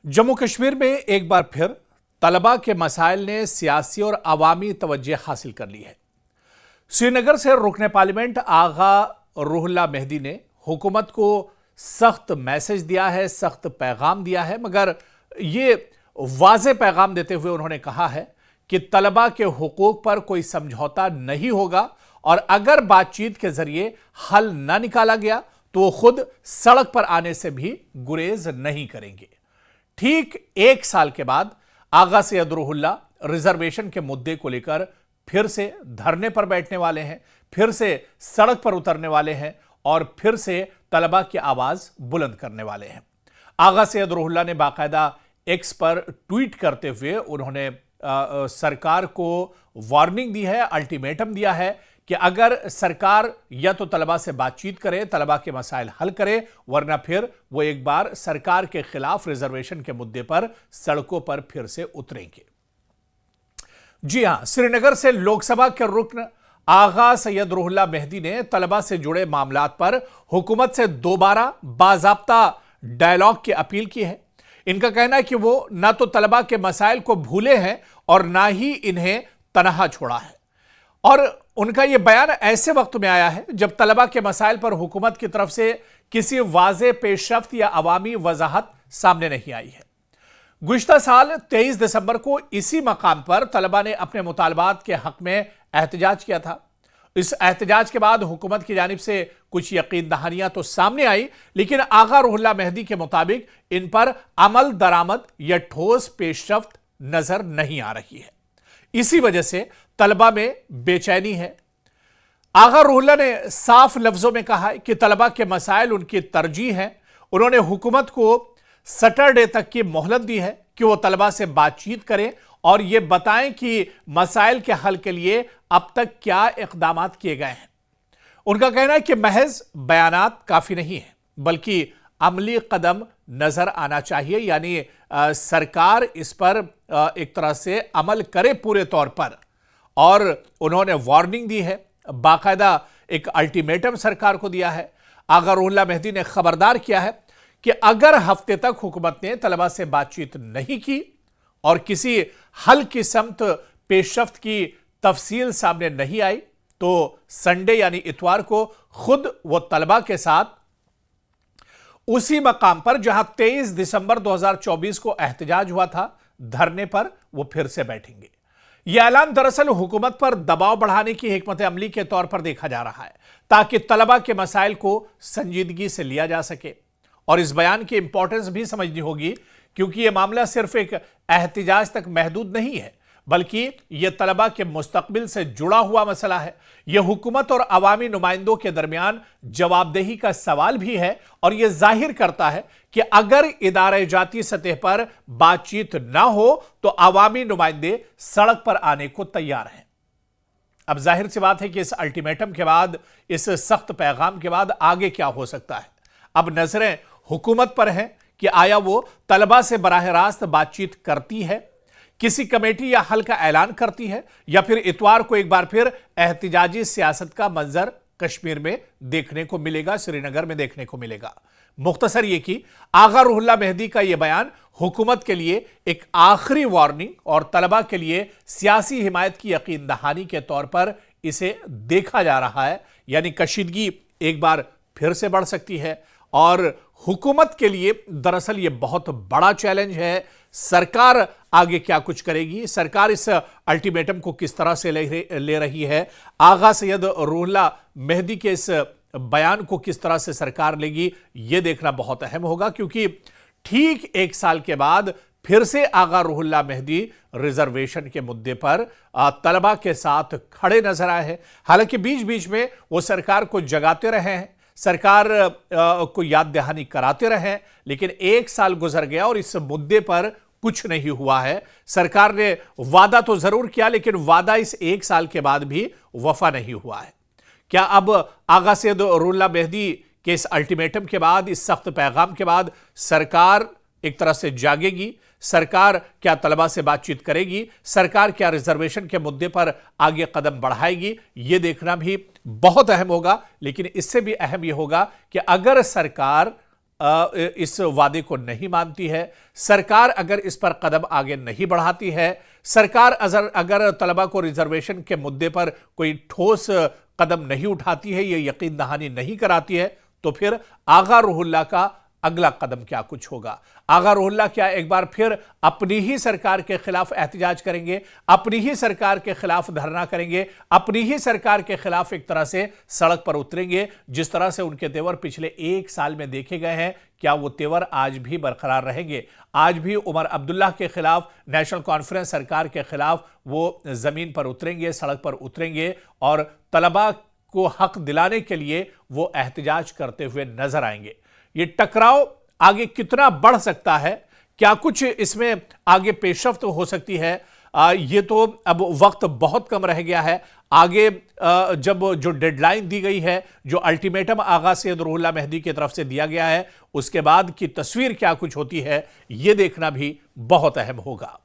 जम्मू कश्मीर में एक बार फिर तलबा के मसाइल ने सियासी और अवामी तवज्जो हासिल कर ली है। श्रीनगर से रुकने पार्लियामेंट आगा रूहुल्लाह मेहदी ने हुकूमत को सख्त मैसेज दिया है, सख्त पैगाम दिया है, मगर ये वाज़े पैगाम देते हुए उन्होंने कहा है कि तलबा के हुकूक पर कोई समझौता नहीं होगा और अगर बातचीत के जरिए हल न निकाला गया तो वो खुद सड़क पर आने से भी गुरेज नहीं करेंगे। ठीक एक साल के बाद आगा सैयद रूहुल्लाह रिजर्वेशन के मुद्दे को लेकर फिर से धरने पर बैठने वाले हैं, फिर से सड़क पर उतरने वाले हैं और फिर से तलबा की आवाज बुलंद करने वाले हैं। आगा सैयद रूहुल्लाह ने बाकायदा एक्स पर ट्वीट करते हुए उन्होंने सरकार को वार्निंग दी है, अल्टीमेटम दिया है कि अगर सरकार या तो तलबा से बातचीत करे, तलबा के मसाइल हल करे, वरना फिर वो एक बार सरकार के खिलाफ रिजर्वेशन के मुद्दे पर सड़कों पर फिर से उतरेंगे। जी हां, श्रीनगर से लोकसभा के रुकन आगा सैयद रूहुल्लाह मेहदी ने तलबा से जुड़े मामलात पर हुकूमत से दोबारा बाज़ाब्ता डायलॉग की अपील की है। इनका कहना है कि वो ना तो तलबा के मसाइल को भूले हैं और ना ही इन्हें तनहा छोड़ा है। और उनका यह बयान ऐसे वक्त में आया है जब तलबा के मसाइल पर हुकूमत की तरफ से किसी वाज़े पेशरफ्त या अवामी वजाहत सामने नहीं आई है। गुज़िश्ता साल 23 दिसंबर को इसी मकाम पर तलबा ने अपने मुतालबात के हक में एहतजाज किया था। इस एहतजाज के बाद हुकूमत की जानिब से कुछ यकीन दहानियां तो सामने आई, लेकिन आगा रूहुल्लाह मेहदी के मुताबिक इन पर अमल दरामद या ठोस पेशरफ्त नजर नहीं आ रही है। इसी वजह से तलबा में बेचैनी है। आगा रूहुल्लाह ने साफ लफ्जों में कहा कि तलबा के मसाइल उनकी तरजीह है। उन्होंने हुकूमत को सैटरडे तक की मोहलत दी है कि वो तलबा से बातचीत करें और ये बताएं कि मसाइल के हल के लिए अब तक क्या इक़दामात किए गए हैं। उनका कहना है कि महज बयानात काफी नहीं है, बल्कि अमली कदम नजर आना चाहिए, यानी सरकार इस पर एक तरह से अमल करे पूरे तौर पर। और उन्होंने वार्निंग दी है, बाकायदा एक अल्टीमेटम सरकार को दिया है। आगा रूहुल्लाह मेहदी ने खबरदार किया है कि अगर हफ्ते तक हुकूमत ने तलबा से बातचीत नहीं की और किसी हल की समत पेशरफ्त की तफसील सामने नहीं आई तो संडे यानी इतवार को खुद वो तलबा के साथ उसी मकाम पर जहां 23 दिसंबर 2024 को एहतजाज हुआ था, धरने पर वो फिर से बैठेंगे। यह ऐलान दरअसल हुकूमत पर दबाव बढ़ाने की हिकमत अमली के तौर पर देखा जा रहा है ताकि तलबा के मसाइल को संजीदगी से लिया जा सके। और इस बयान की इंपॉर्टेंस भी समझनी होगी क्योंकि यह मामला सिर्फ एक एहतजाज तक महदूद नहीं है, बल्कि यह तलबा के मुस्तकबिल से जुड़ा हुआ मसला है। यह हुकूमत और अवामी नुमाइंदों के दरमियान जवाबदेही का सवाल भी है और यह जाहिर करता है कि अगर इदारे जाती सतह पर बातचीत ना हो तो अवामी नुमाइंदे सड़क पर आने को तैयार हैं। अब जाहिर सी बात है कि इस अल्टीमेटम के बाद, इस सख्त पैगाम के बाद आगे क्या हो सकता है। अब नजरें हुकूमत पर हैं कि आया वो तलबा से बराह रास्त बातचीत करती है, किसी कमेटी या हल का ऐलान करती है, या फिर इतवार को एक बार फिर एहतिजाजी सियासत का मंजर कश्मीर में देखने को मिलेगा, श्रीनगर में देखने को मिलेगा। मुख्तसर ये कि आगा रूहुल्लाह मेहदी का यह बयान हुकूमत के लिए एक आखिरी वार्निंग और तलबा के लिए सियासी हिमायत की यकीन दहानी के तौर पर इसे देखा जा रहा है। यानी कशीदगी एक बार फिर से बढ़ सकती है और हुकूमत के लिए दरअसल ये बहुत बड़ा चैलेंज है। सरकार आगे क्या कुछ करेगी, सरकार इस अल्टीमेटम को किस तरह से ले रही है, आगा सैयद रूहुल्लाह मेहदी के इस बयान को किस तरह से सरकार लेगी, यह देखना बहुत अहम होगा क्योंकि ठीक एक साल के बाद फिर से आगा रूहुल्लाह मेहदी रिजर्वेशन के मुद्दे पर तलबा के साथ खड़े नजर आए हैं। हालांकि बीच बीच में वो सरकार को जगाते रहे हैं, सरकार को याद दहानी कराते रहे, लेकिन एक साल गुजर गया और इस मुद्दे पर कुछ नहीं हुआ है। सरकार ने वादा तो जरूर किया, लेकिन वादा इस एक साल के बाद भी वफा नहीं हुआ है। क्या अब आगा सैयद रूहुल्लाह मेहदी के इस अल्टीमेटम के बाद, इस सख्त पैगाम के बाद सरकार एक तरह से जागेगी? सरकार क्या तलबा से बातचीत करेगी? सरकार क्या रिजर्वेशन के मुद्दे पर आगे कदम बढ़ाएगी? यह देखना भी बहुत अहम होगा। लेकिन इससे भी अहम यह होगा कि अगर सरकार इस वादे को नहीं मानती है, सरकार अगर इस पर कदम आगे नहीं बढ़ाती है, सरकार अगर तलबा को रिजर्वेशन के मुद्दे पर कोई ठोस कदम नहीं उठाती है, ये यकीन दहानी नहीं कराती है, तो फिर आगा रूहुल्लाह का अगला कदम क्या कुछ होगा। आगा रूहुल्लाह क्या एक बार फिर अपनी ही सरकार के खिलाफ एहतजाज करेंगे, अपनी ही सरकार के खिलाफ धरना करेंगे, अपनी ही सरकार के खिलाफ एक तरह से सड़क पर उतरेंगे, जिस तरह से उनके तेवर पिछले एक साल में देखे गए हैं? क्या वो तेवर आज भी बरकरार रहेंगे? आज भी उमर अब्दुल्ला के खिलाफ, नेशनल कॉन्फ्रेंस सरकार के खिलाफ वो जमीन पर उतरेंगे, सड़क पर उतरेंगे और तलबा को हक दिलाने के लिए वो एहतजाज करते हुए नजर आएंगे। ये टकराव आगे कितना बढ़ सकता है, क्या कुछ इसमें आगे पेशरफ्त हो सकती है, ये तो अब वक्त बहुत कम रह गया है। आगे जब जो डेडलाइन दी गई है, जो अल्टीमेटम आगा सैयद रूहुल्लाह मेहदी की तरफ से दिया गया है, उसके बाद की तस्वीर क्या कुछ होती है, ये देखना भी बहुत अहम होगा।